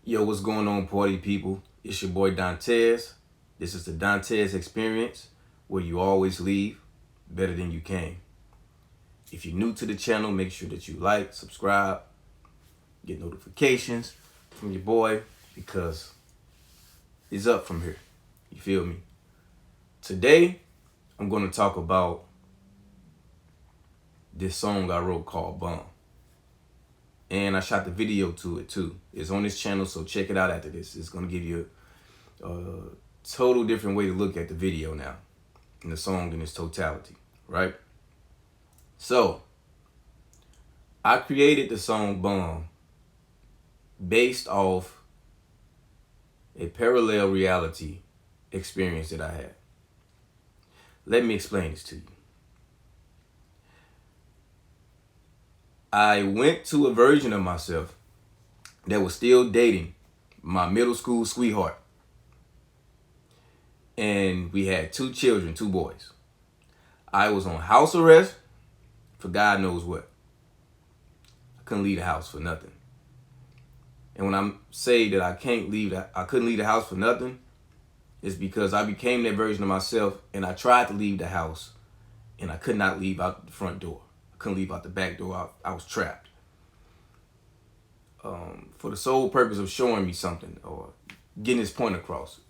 Yo, what's going on, party people? It's your boy Dantes. This is the Dantes Experience, where you always leave better than you came. If you're new to the channel, make sure that you like, subscribe, get notifications from your boy, because it's up from here. You feel me? Today, I'm going to talk about this song I wrote called Bomb. And I shot the video to it too. It's on this channel, so check it out after this. It's going to give you a total different way to look at the video now and the song in its totality, right? So, I created the song Bomb based off a parallel reality experience that I had. Let me explain this to you. I went to a version of myself that was still dating my middle school sweetheart. And we had 2 children, 2 boys. I was on house arrest for God knows what. I couldn't leave the house for nothing. And when I say that I couldn't leave the house for nothing, it's because I became that version of myself and I tried to leave the house and I could not leave out the front door. I couldn't leave out the back door. I was trapped. For the sole purpose of showing me something or getting his point across.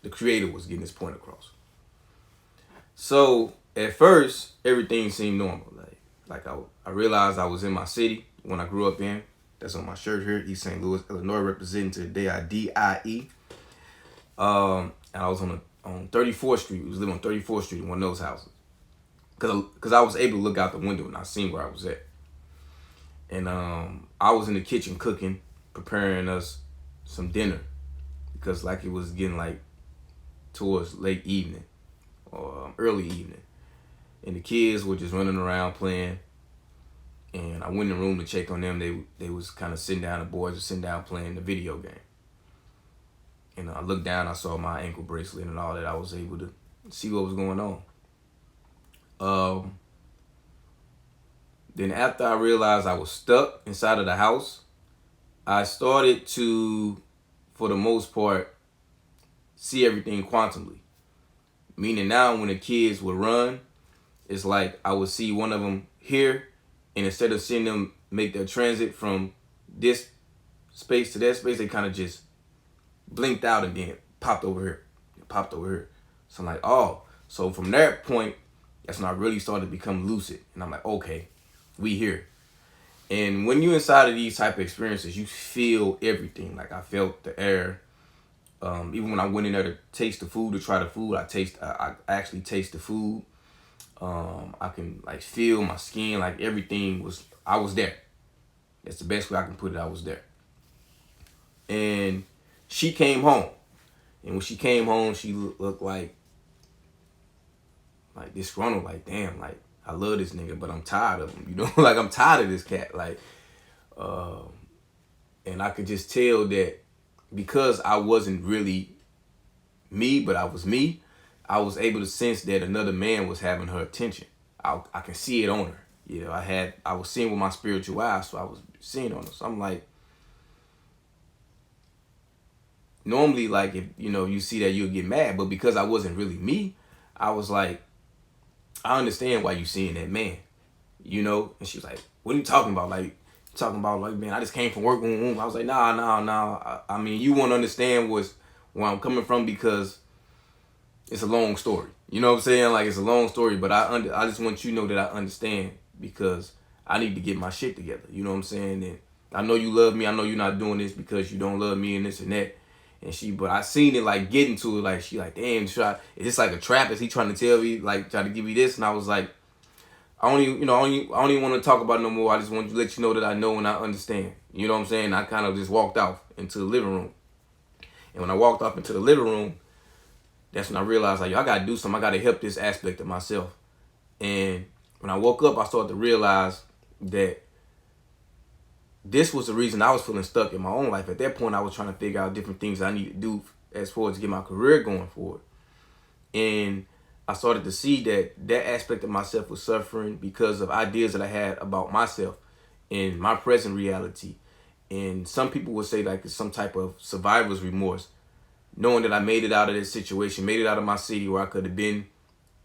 The creator was getting his point across. So at first, everything seemed normal. Like I realized I was in my city when I grew up in. That's on my shirt here, East St. Louis, Illinois, representing to the day I D-I-E. And I was on 34th Street. We was living on 34th Street in one of those houses. Because I was able to look out the window and I seen where I was at. And I was in the kitchen cooking, preparing us some dinner. Because like it was getting like towards late evening or early evening. And the kids were just running around playing. And I went in the room to check on them. They was kind of sitting down, the boys were sitting down playing the video game. And I looked down, I saw my ankle bracelet and all that. I was able to see what was going on. Then after I realized I was stuck inside of the house, I started to, for the most part, see everything quantumly. Meaning now when the kids would run, it's like I would see one of them here, and instead of seeing them make their transit from this space to that space, they kind of just blinked out and then popped over here. Popped over here. So I'm like, oh. So from that point, that's when I really started to become lucid. And I'm like, okay, we here. And when you're inside of these type of experiences, you feel everything. Like I felt the air. Even when I went in there to taste the food, to try the food, I actually taste the food. I can like feel my skin, like everything I was there. That's the best way I can put it. I was there. And she came home. And when she came home, she looked like disgruntled, like, damn, like, I love this nigga, but I'm tired of him, you know? Like, I'm tired of this cat, like, and I could just tell that because I wasn't really me, but I was me, I was able to sense that another man was having her attention. I can see it on her, you know? I was seeing with my spiritual eyes, so I was seeing on her. So I'm like, normally, like, if, you know, you see that, you'll get mad, but because I wasn't really me, I was like, I understand why you seeing that man, you know? And she was like, what are you talking about? Like, man, I just came from work. I was like, nah. I mean, you won't understand where I'm coming from because it's a long story. You know what I'm saying? Like, it's a long story, but I just want you to know that I understand because I need to get my shit together. You know what I'm saying? And I know you love me. I know you're not doing this because you don't love me and this and that. And but I seen it like getting to it, like she like, damn, is this like a trap? Is he trying to tell me, like, trying to give me this? And I was like, I don't even want to talk about it no more. I just want to let you know that I know and I understand. You know what I'm saying? I kind of just walked off into the living room. And when I walked off into the living room, that's when I realized, like, yo, I got to do something. I got to help this aspect of myself. And when I woke up, I started to realize that this was the reason I was feeling stuck in my own life. At that point, I was trying to figure out different things I need to do as far as to get my career going forward. And I started to see that aspect of myself was suffering because of ideas that I had about myself in my present reality. And some people would say like it's some type of survivor's remorse, knowing that I made it out of this situation, made it out of my city where I could have been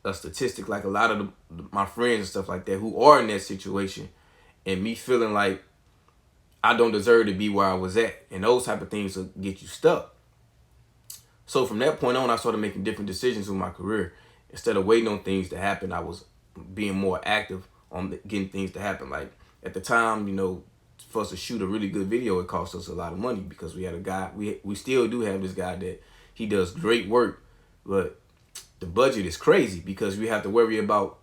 a statistic like a lot of my friends and stuff like that who are in that situation, and me feeling like I don't deserve to be where I was at, and those type of things will get you stuck. So from that point on, I started making different decisions with my career. Instead of waiting on things to happen, I was being more active on getting things to happen. Like at the time, you know, for us to shoot a really good video, it cost us a lot of money because we had a guy, we still do have this guy that he does great work, but the budget is crazy because we have to worry about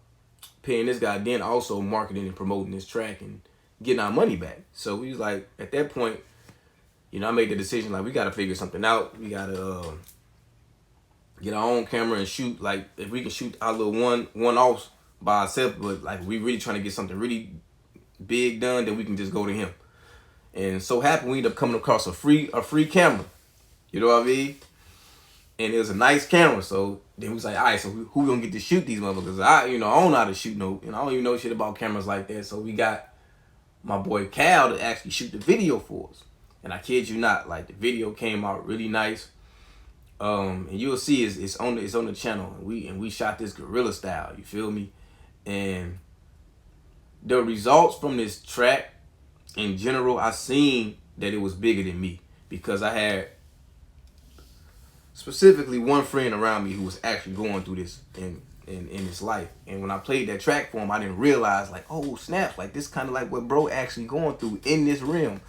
paying this guy, then also marketing and promoting this track and getting our money back. So we was like, at that point, you know, I made the decision like we got to figure something out. We got to get our own camera and shoot. Like if we can shoot our little one-offs by ourselves, but like we really trying to get something really big done, then we can just go to him. And so happened we ended up coming across a free camera. You know what I mean? And it was a nice camera. So then we was like, all right, so who gonna get to shoot these motherfuckers? I don't know how to shoot no, I don't even know shit about cameras like that. So we got my boy Cal to actually shoot the video for us. And I kid you not, like the video came out really nice. And you'll see it's on the channel. And we shot this guerrilla style, you feel me? And the results from this track in general, I seen that it was bigger than me because I had specifically one friend around me who was actually going through this in his life. And when I played that track for him, I didn't realize like, oh snap, like this kind of like what bro actually going through in this realm.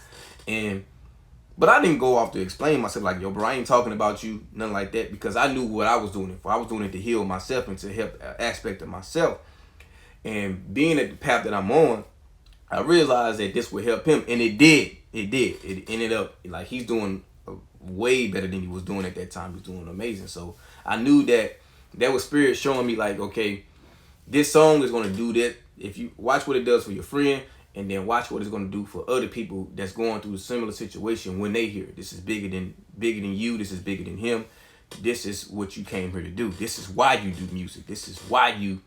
But I didn't go off to explain myself like, yo bro, I ain't talking about you, nothing like that, because I knew what I was doing it for. I was doing it to heal myself and to help an aspect of myself. And being at the path that I'm on, I realized that this would help him, and it did. It ended up like he's doing way better than he was doing at that time. He was doing amazing. So I knew that was spirit showing me like, okay, this song is going to do that. If you watch what it does for your friend, and then watch what it's going to do for other people that's going through a similar situation when they hear it. This is bigger than you. This is bigger than him. This is what you came here to do. This is why you do music. This is why you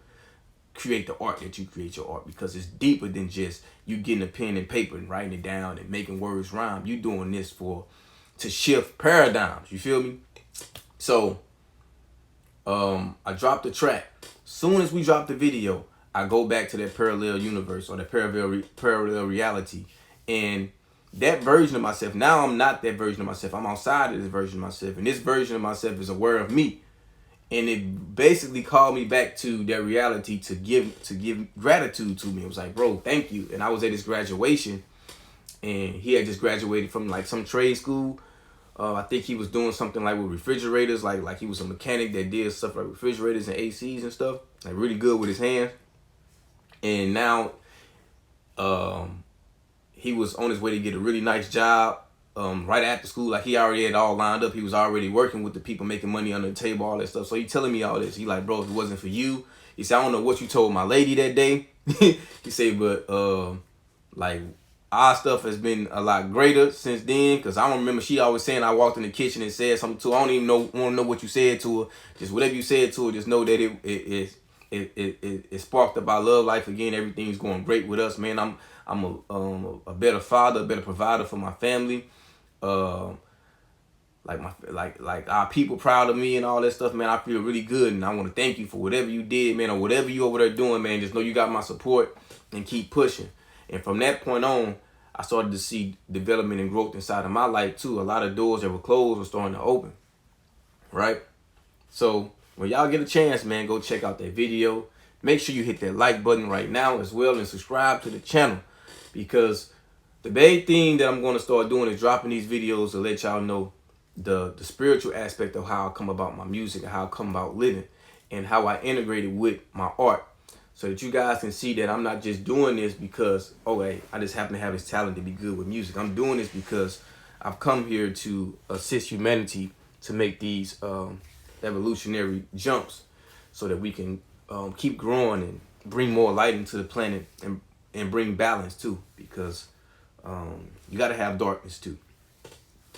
create the art that you create your art, because it's deeper than just you getting a pen and paper and writing it down and making words rhyme. You doing this to shift paradigms. You feel me? So I dropped the track. Soon as we dropped the video, I go back to that parallel universe or that parallel reality, and that version of myself, now I'm not that version of myself. I'm outside of this version of myself, and this version of myself is aware of me. And it basically called me back to that reality to give gratitude to me. It was like, bro, thank you. And I was at his graduation, and he had just graduated from like some trade school. I think he was doing something like with refrigerators, like he was a mechanic that did stuff like refrigerators and ACs and stuff, like really good with his hands. And now he was on his way to get a really nice job. Right after school, like he already had all lined up. He was already working with the people, making money under the table, all that stuff. So he telling me all this. He like, bro, if it wasn't for you, he said, I don't know what you told my lady that day. He said, but like our stuff has been a lot greater since then. Cause I don't remember, she always saying I walked in the kitchen and said something to her. I don't even want to know what you said to her. Just whatever you said to her, just know that it sparked up our love life again. Everything's going great with us, man. I'm a better father, a better provider for my family. Like our people proud of me and all that stuff, man. I feel really good, and I want to thank you for whatever you did, man, or whatever you over there doing, man. Just know you got my support and keep pushing. And from that point on, I started to see development and growth inside of my life too. A lot of doors that were closed were starting to open, right? So when y'all get a chance, man, go check out that video. Make sure you hit that like button right now as well, and subscribe to the channel, because the big thing that I'm going to start doing is dropping these videos to let y'all know the spiritual aspect of how I come about my music and how I come about living and how I integrate it with my art, so that you guys can see that I'm not just doing this because, okay, I just happen to have this talent to be good with music. I'm doing this because I've come here to assist humanity to make these evolutionary jumps so that we can keep growing and bring more light into the planet and bring balance too, because you got to have darkness too.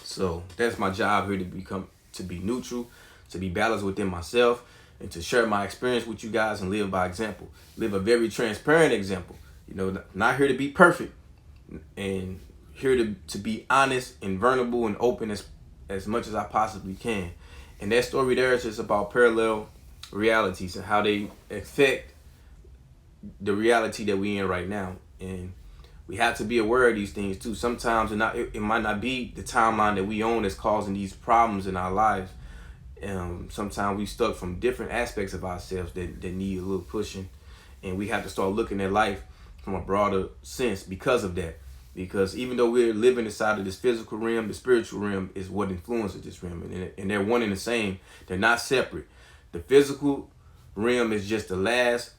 So that's my job here, to be neutral, to be balanced within myself, and to share my experience with you guys and live by example. Live a very transparent example. You know, not here to be perfect. And here to be honest and vulnerable and open as much as I possibly can. And that story there is just about parallel realities and how they affect the reality that we in right now. And we have to be aware of these things too. Sometimes it might not be the timeline that we own that's causing these problems in our lives. Sometimes we stuck from different aspects of ourselves that need a little pushing, and we have to start looking at life from a broader sense because of that. Because even though we're living inside of this physical realm, the spiritual realm is what influences this realm, and they're one and the same. They're not separate. The physical realm is just the last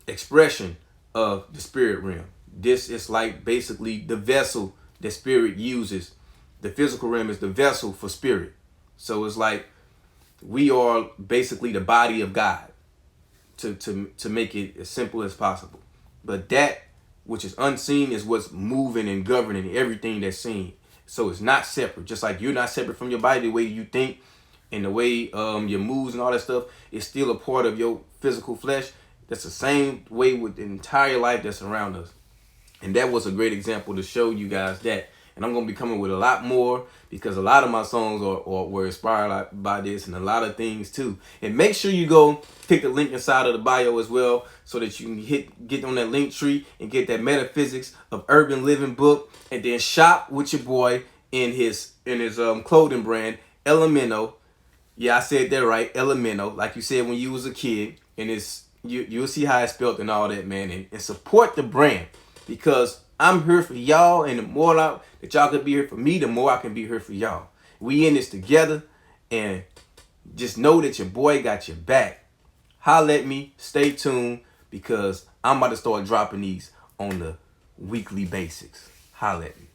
expression of the spirit realm. This is like basically the vessel that spirit uses. The physical realm is the vessel for spirit. So it's like we are basically the body of God, to make it as simple as possible. But that which is unseen is what's moving and governing everything that's seen. So it's not separate. Just like you're not separate from your body, the way you think and the way your moves and all that stuff is still a part of your physical flesh. That's the same way with the entire life that's around us. And that was a great example to show you guys that. And I'm going to be coming with a lot more, because a lot of my songs were inspired by this, and a lot of things too. And make sure you go click the link inside of the bio as well, so that you can get on that link tree and get that Metaphysics of Urban Living book, and then shop with your boy in his clothing brand, Elemento. Yeah, I said that right, Elemento, like you said when you was a kid. And you'll see how it's spelled and all that, man. And support the brand, because I'm here for y'all, and the more that y'all can be here for me, the more I can be here for y'all. We in this together, and just know that your boy got your back. Holla at me, stay tuned, because I'm about to start dropping these on the weekly basis. Holla at me.